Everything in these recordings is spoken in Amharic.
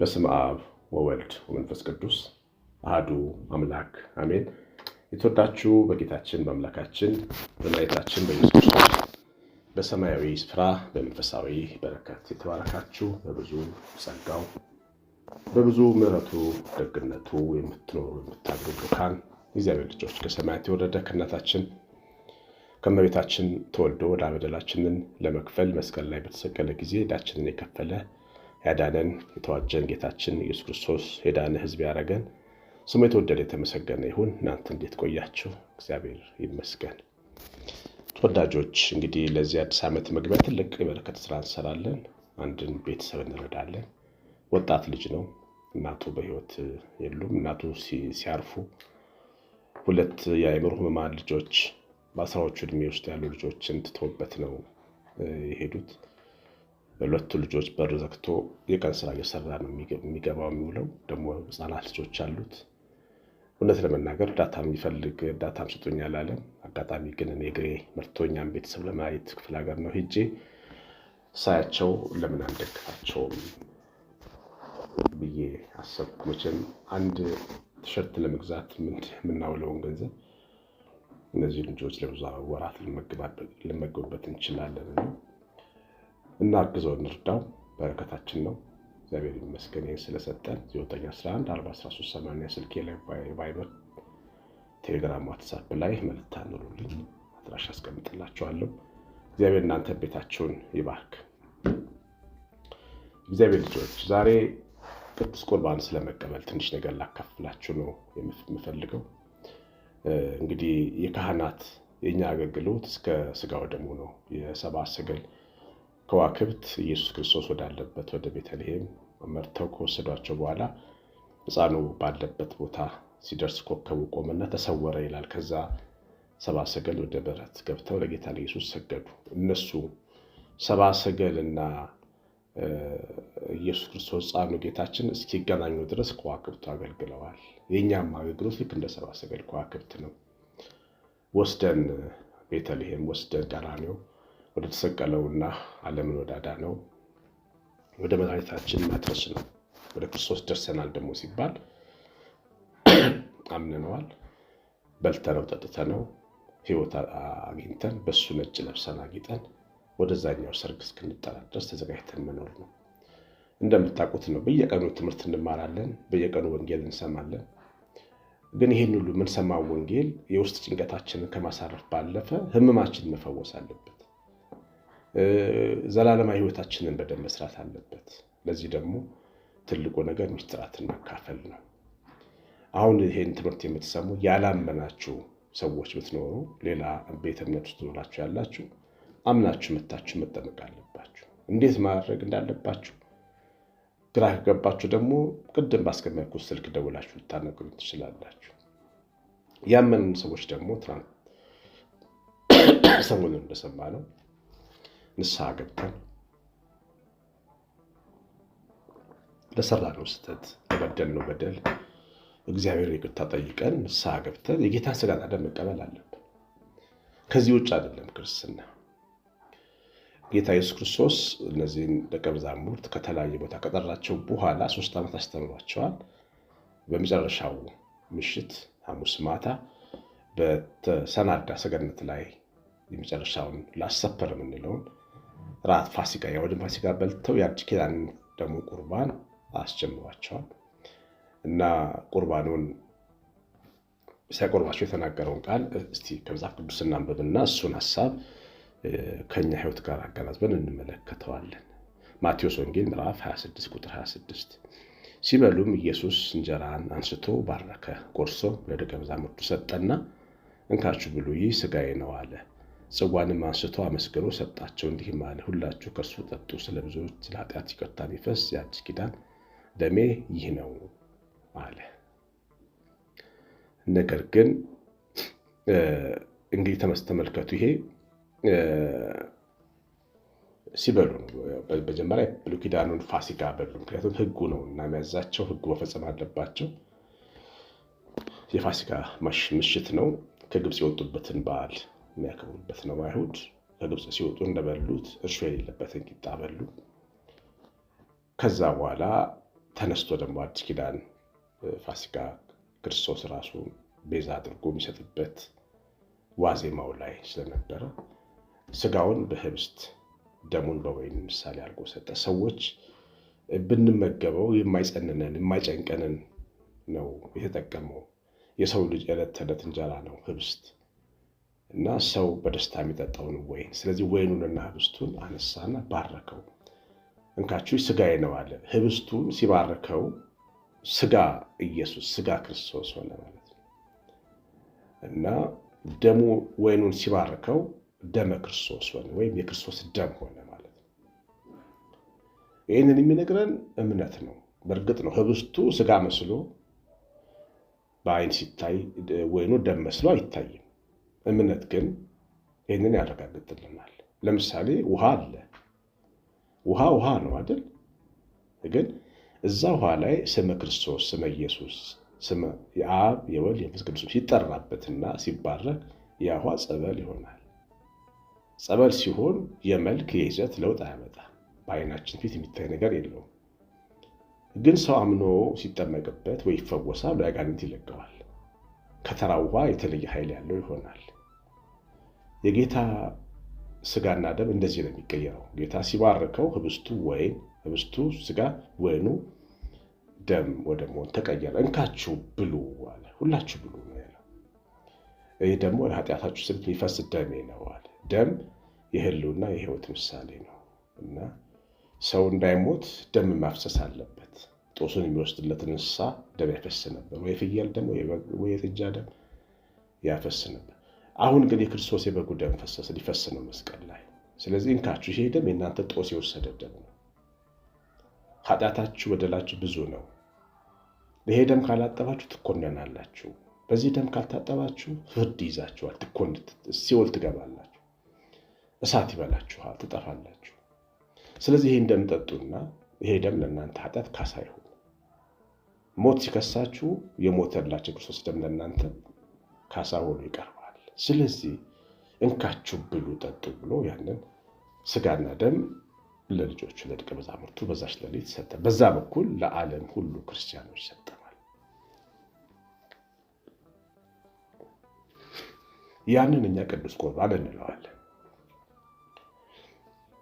በስመ አብ ወወልድ ወመንፈስ ቅዱስ አሐዱ አምላክ አሜን። የተወዳችሁ በጌታችን በአምላካችን በመድኃኒታችን በኢየሱስ ክርስቶስ በሰማያዊ ስፍራ በመንፈሳዊ በረከት የተባረካችሁ በብዙ ጸጋው በብዙ ምሕረቱ ደግነቱ የምትኖሩ የምታድሩ ብሩካን የእግዚአብሔር ልጆች ከሰማያት የወረደ ከእናታችን ከእመቤታችን ተወልዶ ዕዳ በደላችንን ለመክፈል መስቀል ላይ በተሰቀለ ጊዜ ዕዳችንን የከፈለ ያዳነን የተዋጀን ጌታችን ኢየሱስ ክርስቶስ የዳነ ሕዝብ ያደረገን ስሙ የተወደደ የተመሰገነ ይሁን። እናንተ እንዴት ቆያችሁ? እግዚአብሔር ይመስገን። ተወዳጆች እንግዲህ ለዚህ አዲስ ዓመት መግቢያ ትልቅ የበረከት ስራ እንሰራለን። አንድን ቤተሰብ እንረዳለን። ወጣት ልጅ ነው። እናቱ በሕይወት የሉም። እናቱ ሲያርፉ ሁለት የአእምሮ ሕሙማን ልጆች በአስራዎቹ ዕድሜ ውስጥ ያሉ ልጆችን ትተውበት ነው የሄዱት። ሁለቱ ልጆች በር ዘግቶ የቀን ስራ እየሰራ ነው የሚገባው የሚውለው። ደግሞ ህፃናት ልጆች አሉት። እውነት ለመናገር እርዳታ የሚፈልግ እርዳታም ስጡኛል አለ። አጋጣሚ ግን እኔ እግሬ መርቶኛም ቤተሰብ ለማየት ክፍለ ሀገር ነው ሄጄ ሳያቸው ለምን አንደግፋቸውም ብዬ አሰብኩ። መቼም አንድ ቲሸርት ለመግዛት የምናውለውን ገንዘብ እነዚህ ልጆች ለብዙ ወራት ልመገብበት እንችላለን እና አግዘው እንርዳው፣ በረከታችን ነው። እግዚአብሔር ይመስገን ስለሰጠን። 911 41380 ስልኬ ላይ ቫይበር፣ ቴሌግራም፣ ዋትስአፕ ላይ መልእክት አኑሩልኝ። አድራሻ አስቀምጥላችኋለሁ። እግዚአብሔር እናንተ ቤታችሁን ይባርክ። እግዚአብሔር ልጆች ዛሬ ቅዱስ ቁርባን ስለመቀበል ትንሽ ነገር ላካፍላችሁ ነው የምፈልገው። እንግዲህ የካህናት የኛ አገልግሎት እስከ ስጋው ደሙ ነው። የሰብአ ሰገል ከዋክብት ኢየሱስ ክርስቶስ ወዳለበት ወደ ቤተልሔም መርተው ከወሰዷቸው በኋላ ሕፃኑ ባለበት ቦታ ሲደርስ ኮከቡ ቆመና ተሰወረ ይላል። ከዛ ሰብአ ሰገል ወደ በረት ገብተው ለጌታ ለኢየሱስ ሰገዱ። እነሱ ሰብአ ሰገልና ኢየሱስ ክርስቶስ ሕፃኑ ጌታችን እስኪገናኙ ድረስ ከዋክብቱ አገልግለዋል። የእኛም አገልግሎት ልክ እንደ ሰብአ ሰገል ከዋክብት ነው። ወስደን ቤተልሔም ወስደን ቀራንዮ ወደ ተሰቀለውና ዓለምን ወዳዳነው ወደ መድኃኒታችን ማድረስ ነው። ወደ ክርስቶስ ደርሰናል ደግሞ ሲባል አምነነዋል፣ በልተነው ጠጥተነው ሕይወት አግኝተን በሱ ነጭ ለብሰን አጊጠን ወደዛኛው ሰርግ እስክንጠራ ድረስ ተዘጋጅተን መኖር ነው። እንደምታውቁት ነው። በየቀኑ ትምህርት እንማራለን፣ በየቀኑ ወንጌል እንሰማለን። ግን ይህን ሁሉ የምንሰማው ወንጌል የውስጥ ጭንቀታችንን ከማሳረፍ ባለፈ ሕመማችንን መፈወስ አለበት። ዘላለማዊ ሕይወታችንን በደንብ መስራት አለበት። ለዚህ ደግሞ ትልቁ ነገር ምስጢራትን መካፈል ነው። አሁን ይሄን ትምህርት የምትሰሙ ያላመናችሁ ሰዎች ብትኖሩ፣ ሌላ ቤተ እምነት ውስጥ ኖራችሁ ያላችሁ አምናችሁ መታችሁ መጠመቅ አለባችሁ። እንዴት ማድረግ እንዳለባችሁ ግራ ከገባችሁ ደግሞ ቅድም ባስቀመጥኩት ስልክ ደውላችሁ ልታናግሩ ትችላላችሁ። ያመንን ሰዎች ደግሞ ሰሞኑን እንደሰማነው ንስሐ ገብተን ለሰራነው ስህተት ለበደልነው በደል እግዚአብሔር ይቅርታ ጠይቀን ንስሐ ገብተን የጌታን ሥጋና ደም መቀበል አለብን። ከዚህ ውጭ አይደለም ክርስትና። ጌታ ኢየሱስ ክርስቶስ እነዚህን ደቀ መዛሙርት ከተለያየ ቦታ ከጠራቸው በኋላ 3 ዓመት አስተምሯቸዋል። በመጨረሻው ምሽት ሐሙስ ማታ በተሰናዳ ሰገነት ላይ የመጨረሻውን ላሰፐር የምንለውን ራት ፋሲካ የአይሁድ ፋሲካ በልተው የአዲስ ኪዳን ደግሞ ቁርባን አስጀምሯቸዋል እና ቁርባኑን ሲያቆርባቸው የተናገረውን ቃል እስቲ ከመጽሐፍ ቅዱስ እናንብብና እሱን ሐሳብ ከኛ ሕይወት ጋር አገናዝበን እንመለከተዋለን። ማቴዎስ ወንጌል ምዕራፍ 26 ቁጥር 26 ሲበሉም ኢየሱስ እንጀራን አንስቶ ባረከ፣ ቆርሶ ለደቀ መዛሙርቱ ሰጠና እንካችሁ ብሉ፣ ይህ ሥጋዬ ነው አለ። ጽዋንም አንስቶ አመስግኖ ሰጣቸው፣ እንዲህም አለ፣ ሁላችሁ ከእርሱ ጠጡ፣ ስለ ብዙዎች ስለ ኃጢአት ይቅርታ የሚፈስ የአዲስ ኪዳን ደሜ ይህ ነው አለ። ነገር ግን እንግዲህ ተመልከቱ፣ ይሄ ሲበሉ በመጀመሪያ ብሉይ ኪዳኑን ፋሲካ በሉ። ምክንያቱም ሕጉ ነው እና የሚያዛቸው ሕጉ መፈጸም አለባቸው። የፋሲካ ምሽት ነው። ከግብፅ የወጡበትን በዓል የሚያከብሩበት ነው። አይሁድ ከግብፅ ሲወጡ እንደበሉት እርሾ የሌለበትን ቂጣ በሉ። ከዛ በኋላ ተነስቶ ደግሞ አዲስ ኪዳን ፋሲካ ክርስቶስ ራሱ ቤዛ አድርጎ የሚሰጥበት ዋዜማው ላይ ስለነበረ ስጋውን በህብስት ደሙን በወይን ምሳሌ አድርጎ ሰጠ። ሰዎች ብንመገበው የማይጸንነን የማይጨንቀንን ነው የተጠቀመው። የሰው ልጅ ዕለት ተዕለት እንጀራ ነው ህብስት እና ሰው በደስታ የሚጠጣውን ወይን። ስለዚህ ወይኑንና ህብስቱን አነሳና ባረከው። እንካችሁ ስጋዬ ነው አለ። ህብስቱን ሲባርከው ስጋ ኢየሱስ ስጋ ክርስቶስ ሆነ ማለት ነው እና ደሙ ወይኑን ሲባርከው ደመ ክርስቶስ ሆነ ወይም የክርስቶስ ደም ሆነ ማለት ነው። ይህንን የሚነግረን እምነት ነው። በእርግጥ ነው ህብስቱ ስጋ መስሎ በአይን ሲታይ ወይኑ ደም መስሎ አይታይም። እምነት ግን ይህንን ያረጋግጥልናል። ለምሳሌ ውሃ አለ። ውሃ ነው አይደል? ግን እዛ ውሃ ላይ ስመ ክርስቶስ ስመ ኢየሱስ ስመ የአብ የወልድ የመንፈስ ቅዱስ ሲጠራበትና ሲባረክ ያ ውሃ ጸበል ይሆናል። ጸበል ሲሆን የመልክ የይዘት ለውጥ አያመጣም። በአይናችን ፊት የሚታይ ነገር የለውም። ግን ሰው አምኖ ሲጠመቅበት ወይ ይፈወሳል ወይ አጋንንት ይለቀዋል። ከተራ ውሃ የተለየ ኃይል ያለው ይሆናል። የጌታ ስጋና ደም እንደዚህ ነው የሚቀየረው። ጌታ ሲባርከው ህብስቱ ወይን፣ ህብስቱ ስጋ፣ ወይኑ ደም ወደ መሆን ተቀየረ። እንካችሁ ብሉ አለ። ሁላችሁ ብሉ ነው ያለው። ይህ ደግሞ ለኃጢአታችሁ ስርየት የሚፈስ ደሜ ነው አለ። ደም የህልውና የህይወት ምሳሌ ነው እና ሰው እንዳይሞት ደም ማፍሰስ አለበት። ጦሱን የሚወስድለትን እንስሳ ደም ያፈስ ነበር። ወይ ፍየል ደም ወይ የጥጃ ደም ያፈስ ነበር። አሁን ግን የክርስቶስ የበጉ ደም ፈሰሰ፣ ሊፈስ ነው መስቀል ላይ። ስለዚህ እንካችሁ ይሄ ደም የእናንተ ጦስ የወሰደ ደም ነው። ኃጢአታችሁ በደላችሁ ብዙ ነው። ይሄ ደም ካላጠባችሁ ትኮነናላችሁ። በዚህ ደም ካልታጠባችሁ ፍርድ ይዛችኋል፣ ሲኦል ትገባላችሁ፣ እሳት ይበላችኋል፣ ትጠፋላችሁ። ስለዚህ ይሄን ደም ጠጡና ይሄ ደም ለእናንተ ኃጢአት ካሳ ይሁን። ሞት ሲከሳችሁ የሞተላችሁ ክርስቶስ ደም ለእናንተ ካሳ ሆኖ ይቀርባል። ስለዚህ እንካችሁ ብሉ ጠጡ ብሎ ያንን ስጋና ደም ለልጆቹ ለደቀ መዛሙርቱ በዛች ሌሊት ሰጠ። በዛ በኩል ለዓለም ሁሉ ክርስቲያኖች ሰጠማል። ያንን እኛ ቅዱስ ቁርባን እንለዋለን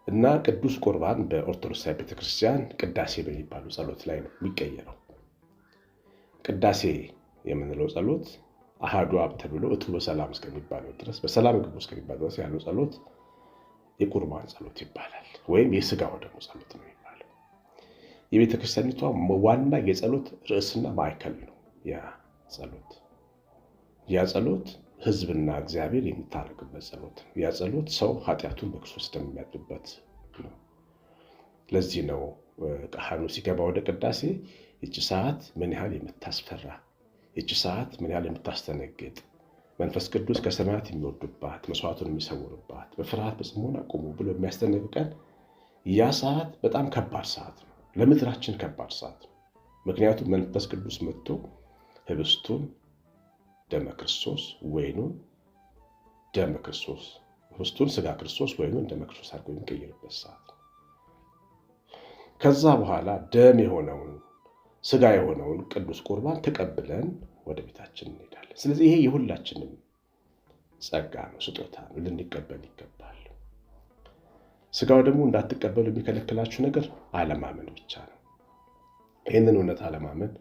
እና ቅዱስ ቁርባን በኦርቶዶክስ ቤተክርስቲያን ቅዳሴ በሚባሉ ጸሎት ላይ ነው የሚቀየረው። ቅዳሴ የምንለው ጸሎት አሃዱ አብ ተብሎ እቱ በሰላም እስከሚባለው ድረስ በሰላም ግቡ እስከሚባለው ድረስ ያለው ጸሎት የቁርባን ጸሎት ይባላል፣ ወይም የስጋው ደግሞ ጸሎት ነው የሚባለው። የቤተክርስቲያኒቷ ዋና የጸሎት ርዕስና ማዕከል ነው ያ ጸሎት ህዝብና እግዚአብሔር የሚታረቅበት ጸሎት ነው። ያ ጸሎት ሰው ኃጢአቱን በክርስቶስ ደም የሚያጥብበት ነው። ለዚህ ነው ካህኑ ሲገባ ወደ ቅዳሴ ይቺ ሰዓት ምን ያህል የምታስፈራ፣ ይቺ ሰዓት ምን ያህል የምታስተነግጥ፣ መንፈስ ቅዱስ ከሰማያት የሚወርድባት፣ መስዋዕቱን የሚሰውርባት፣ በፍርሃት በጽሞና ቁሙ ብሎ የሚያስጠነቅቀን ያ ሰዓት በጣም ከባድ ሰዓት ነው። ለምድራችን ከባድ ሰዓት ነው። ምክንያቱም መንፈስ ቅዱስ መጥቶ ህብስቱን ደመ ክርስቶስ ወይኑን ደመ ክርስቶስ ህብስቱን ስጋ ክርስቶስ ወይኑን ደመ ክርስቶስ አድርጎ የሚቀይርበት ሰዓት ነው። ከዛ በኋላ ደም የሆነውን ስጋ የሆነውን ቅዱስ ቁርባን ተቀብለን ወደ ቤታችን እንሄዳለን። ስለዚህ ይሄ የሁላችንም ጸጋ ነው፣ ስጦታ ነው፣ ልንቀበል ይገባል። ስጋው ደግሞ እንዳትቀበሉ የሚከለክላችሁ ነገር አለማመን ብቻ ነው። ይህንን እውነት አለማመን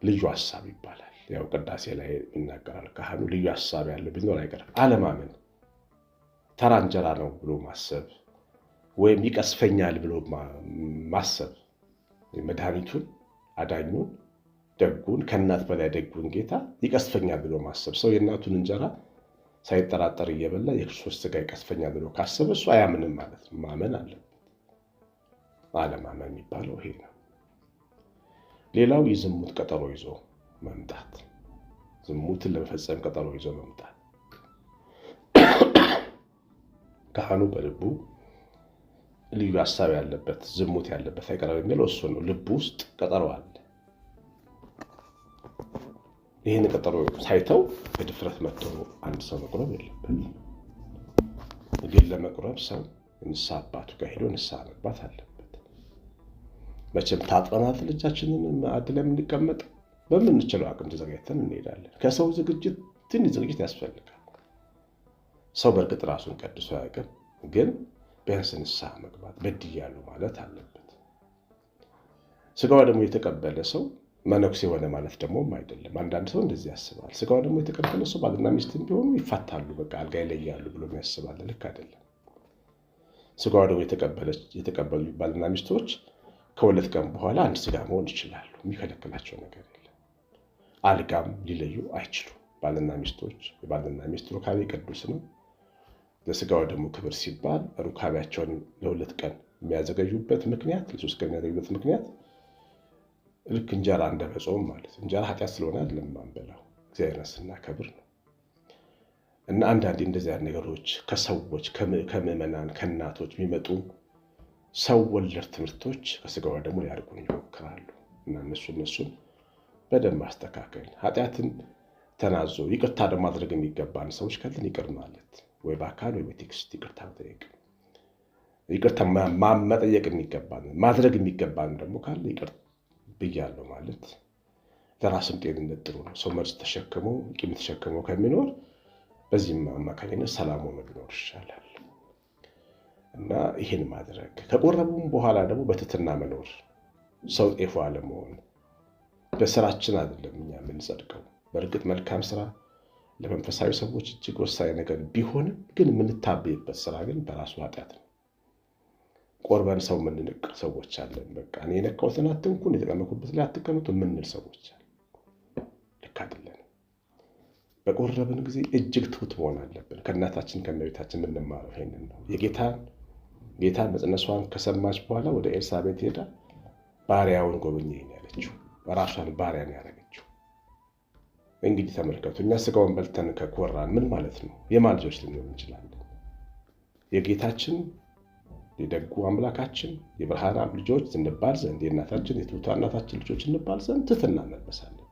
ልዩ ሐሳብ ይባላል። ያው ቅዳሴ ላይ ይናገራል ካህኑ። ልዩ ሐሳብ ያለው ቢኖር አይቀርም አለማመን፣ ተራ እንጀራ ነው ብሎ ማሰብ ወይም ይቀስፈኛል ብሎ ማሰብ፣ መድኃኒቱን አዳኙን ደጉን ከእናት በላይ ደጉን ጌታ ይቀስፈኛል ብሎ ማሰብ። ሰው የእናቱን እንጀራ ሳይጠራጠር እየበላ የክርስቶስ ስጋ ይቀስፈኛል ብሎ ካሰበ እሱ አያምንም ማለት ነው። ማመን አለበት። አለማመን የሚባለው ይሄ ነው። ሌላው የዝሙት ቀጠሮ ይዞ መምጣት፣ ዝሙትን ለመፈጸም ቀጠሮ ይዞ መምጣት። ካህኑ በልቡ ልዩ ሐሳብ ያለበት ዝሙት ያለበት አይቀርም የሚለው እሱ ነው። ልቡ ውስጥ ቀጠሮ አለ። ይህን ቀጠሮ ሳይተው በድፍረት መጥቶ አንድ ሰው መቁረብ የለበትም። ግን ለመቁረብ ሰው ንስሐ አባቱ ጋር ሄዶ ንስሐ መግባት አለበት። መቼም ታጥበናት ልጃችንን አድለን የምንቀመጥ በምንችለው አቅም ተዘጋጅተን እንሄዳለን። ከሰው ዝግጅት ትንሽ ዝግጅት ያስፈልጋል። ሰው በእርግጥ ራሱን ቀድሶ አያውቅም፣ ግን ቢያንስ ንስሐ መግባት በድያለሁ ማለት አለበት። ስጋዋ ደግሞ የተቀበለ ሰው መነኩሴ የሆነ ማለት ደግሞ አይደለም። አንዳንድ ሰው እንደዚህ ያስባል። ስጋዋ ደግሞ የተቀበለ ሰው ባልና ሚስትም ቢሆኑ ይፋታሉ፣ በቃ አልጋ ይለያሉ ብሎ ያስባል። ልክ አይደለም። ስጋዋ ደግሞ የተቀበሉ ባልና ሚስቶች ከሁለት ቀን በኋላ አንድ ስጋ መሆን ይችላሉ። የሚከለክላቸው ነገር የለም። አልጋም ሊለዩ አይችሉም። ባልና ሚስቶች የባልና ሚስት ሩካቤ ቅዱስ ነው። ለስጋው ደግሞ ክብር ሲባል ሩካቤያቸውን ለሁለት ቀን የሚያዘገዩበት ምክንያት፣ ለሶስት ቀን የሚያዘገዩበት ምክንያት ልክ እንጀራ እንደመጾም ማለት እንጀራ ኃጢአት ስለሆነ አይደለም የማንበላው፣ እግዚአብሔርን ስናከብር ነው። እና አንዳንዴ እንደዚህ አይነት ነገሮች ከሰዎች ከምዕመናን ከእናቶች የሚመጡ ሰው ወለድ ትምህርቶች ከስጋዋ ደግሞ ሊያርቁን ይሞክራሉ። እና እነሱን በደንብ ማስተካከል፣ ኃጢአትን ተናዞ ይቅርታ ደግሞ ማድረግ የሚገባን ሰዎች ካለን ይቅር ማለት፣ ወይ በአካል ወይ በቴክስት ይቅርታ መጠየቅ፣ ይቅርታ መጠየቅ የሚገባን ማድረግ የሚገባን ደግሞ ካለ ይቅር ብያለሁ ማለት ለራስም ጤንነት ጥሩ ነው። ሰው መርዝ ተሸክሞ ቂም ተሸክሞ ከሚኖር በዚህም አማካኝነት ሰላም ሆኖ ቢኖር ይሻላል። እና ይህን ማድረግ ከቆረቡም በኋላ ደግሞ በትህትና መኖር፣ ሰው ጤፉ አለመሆን። በስራችን አይደለም እኛ የምንጸድቀው። በእርግጥ መልካም ስራ ለመንፈሳዊ ሰዎች እጅግ ወሳኝ ነገር ቢሆንም ግን የምንታበይበት ስራ ግን በራሱ ኃጢአት ነው። ቆርበን ሰው የምንንቅ ሰዎች አለን። በቃ እኔ የነካሁትን አትንኩን፣ የተቀመኩበት ላይ አትቀመጡ የምንል ሰዎች አለን። ልክ አይደለም። በቆረብን ጊዜ እጅግ ትሁት መሆን አለብን። ከእናታችን ከእመቤታችን የምንማረው ይሄንን ነው። ጌታ መጽነሷን ከሰማች በኋላ ወደ ኤልሳቤጥ ሄዳ ባሪያውን ጎበኘኝ ያለችው ራሷን ባሪያን ያደረገችው። እንግዲህ ተመልከቱ፣ እኛ ስጋውን በልተን ከኮራን ምን ማለት ነው? የማን ልጆች ልንሆን እንችላለን? የጌታችን የደጉ አምላካችን የብርሃን ልጆች እንባል ዘንድ የእናታችን የትሑቷን እናታችን ልጆች እንባል ዘንድ ትሕትና መልበስ አለብን።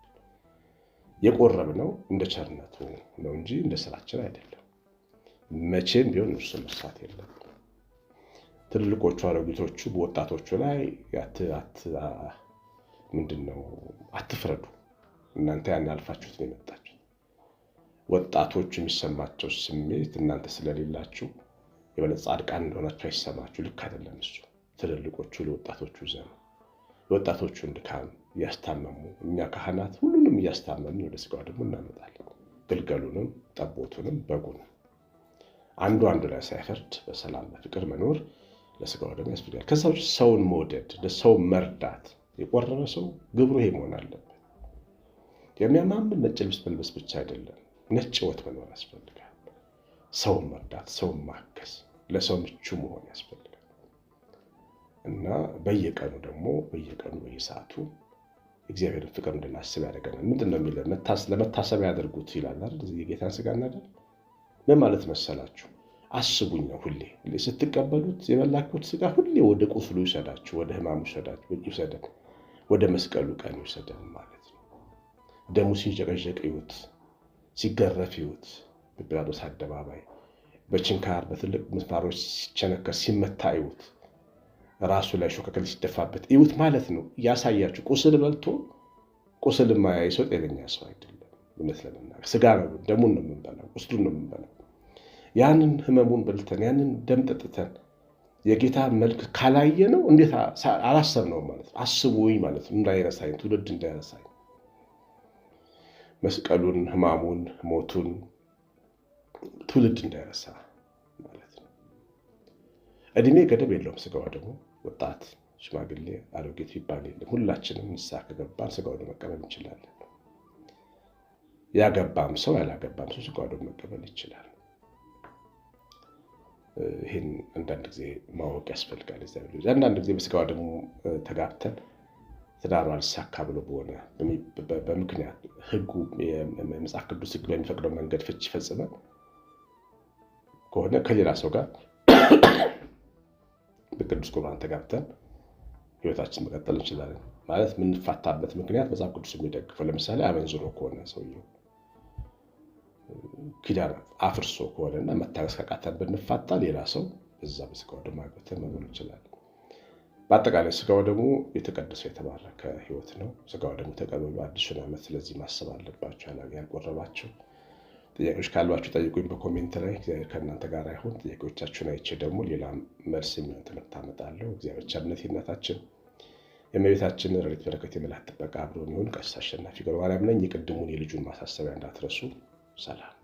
የቆረብነው እንደ ቸርነቱ ነው እንጂ እንደ ስራችን አይደለም። መቼም ቢሆን እርሱ መርሳት የለም። ትልልቆቹ አሮጊቶቹ በወጣቶቹ ላይ አትፍረዱ፣ እናንተ ያን ያልፋችሁት ነው የመጣችሁት። ወጣቶቹ የሚሰማቸው ስሜት እናንተ ስለሌላችሁ የበለጠ ጻድቃን እንደሆናችሁ አይሰማችሁ። ልክ አይደለም እሱ። ትልልቆቹ ለወጣቶቹ ዘመን የወጣቶቹን ድካም እያስታመሙ እኛ ካህናት ሁሉንም እያስታመምን ወደ ስጋው ደግሞ እናመጣለን። ግልገሉንም ጠቦቱንም በጉንም አንዱ ላይ ሳይፈርድ በሰላም በፍቅር መኖር ለስጋው ደግሞ ያስፈልጋል። ከዛ ውጭ ሰውን መውደድ፣ ለሰው መርዳት። የቆረበ ሰው ግብሩ ይሄ መሆን አለበት። የሚያማምን ነጭ ልብስ መልበስ ብቻ አይደለም፣ ነጭ ሕይወት መኖር ያስፈልጋል። ሰውን መርዳት፣ ሰውን ማገዝ፣ ለሰው ምቹ መሆን ያስፈልጋል። እና በየቀኑ በየሰዓቱ እግዚአብሔርን ፍቅር እንድናስብ ያደርገናል። ምንድን ነው የሚለው? ለመታሰቢያ ያደርጉት ይላል አይደል? የጌታን ስጋ እናደር ምን ማለት መሰላችሁ? አስቡኝ ነው። ሁሌ ስትቀበሉት የበላችሁት ስጋ ሁሌ ወደ ቁስሉ ይውሰዳችሁ፣ ወደ ሕማሙ ይውሰደን፣ ወደ መስቀሉ ቀን ይውሰደን ማለት ነው። ደሙ ሲንጨቀጨቅ ይዩት፣ ሲገረፍ ይዩት፣ በጲላጦስ አደባባይ በችንካር በትልቅ ምስማሮች ሲቸነከር ሲመታ ይዩት፣ ራሱ ላይ ሾከክል ሲደፋበት ይዩት ማለት ነው። ያሳያችሁ። ቁስል በልቶ ቁስል የማያይ ሰው ጤነኛ ሰው አይደለም። እውነት ለመናገር ስጋ ነው፣ ደሙን ነው የምንበላው፣ ቁስሉን ነው የምንበላው። ያንን ህመሙን በልተን ያንን ደም ጠጥተን የጌታ መልክ ካላየ ነው እንዴት አላሰብነውም ማለት ነው። አስቡኝ ማለት ነው። እንዳይረሳኝ፣ ትውልድ እንዳይረሳኝ መስቀሉን፣ ህማሙን፣ ሞቱን ትውልድ እንዳይረሳ ማለት ነው። እድሜ ገደብ የለውም። ስጋው ደግሞ ወጣት፣ ሽማግሌ፣ አሮጌት ይባል የለም። ሁላችንም ንስሐ ከገባን ስጋው መቀበል እንችላለን። ያገባም ሰው ያላገባም ሰው ስጋው መቀበል ይችላል። ይህን አንዳንድ ጊዜ ማወቅ ያስፈልጋል። አንዳንድ ጊዜ በስጋው ደግሞ ተጋብተን ትዳሩ አልሳካ ብሎ በሆነ በምክንያት ህጉ የመጽሐፍ ቅዱስ ህግ በሚፈቅደው መንገድ ፍች ፈጽመን ከሆነ ከሌላ ሰው ጋር በቅዱስ ቁርባን ተጋብተን ህይወታችን መቀጠል እንችላለን። ማለት የምንፋታበት ምክንያት መጽሐፍ ቅዱስ የሚደግፈው፣ ለምሳሌ አመንዝሮ ከሆነ ሰውየው ኪዳን አፍርሶ ከሆነና መታገስ ካቃተን ብንፋታ ሌላ ሰው እዛ በስጋው ደግሞ አግብተን መኖር እንችላለን። በአጠቃላይ ስጋው ደግሞ የተቀደሰ የተባረከ ሕይወት ነው። ስጋው ደግሞ ተቀበሉ። አዲሱን ዓመት ስለዚህ ማሰብ አለባቸው ያልቆረባቸው። ጥያቄዎች ካሏችሁ ጠይቁኝ በኮሜንት ላይ። እግዚአብሔር ከእናንተ ጋር ይሁን። ጥያቄዎቻችሁን አይቼ ደግሞ ሌላ መልስ የሚሆን ትምህርት አመጣለሁ። እግዚአብሔር ቸርነት የእናታችን የእመቤታችን ረድኤት በረከት የመላእክት ጥበቃ አብሮን ይሁን። ቀሲስ አሸናፊ ገብረማርያም ነኝ። የቅድሙን የልጁን ማሳሰቢያ እንዳትረሱ። ሰላም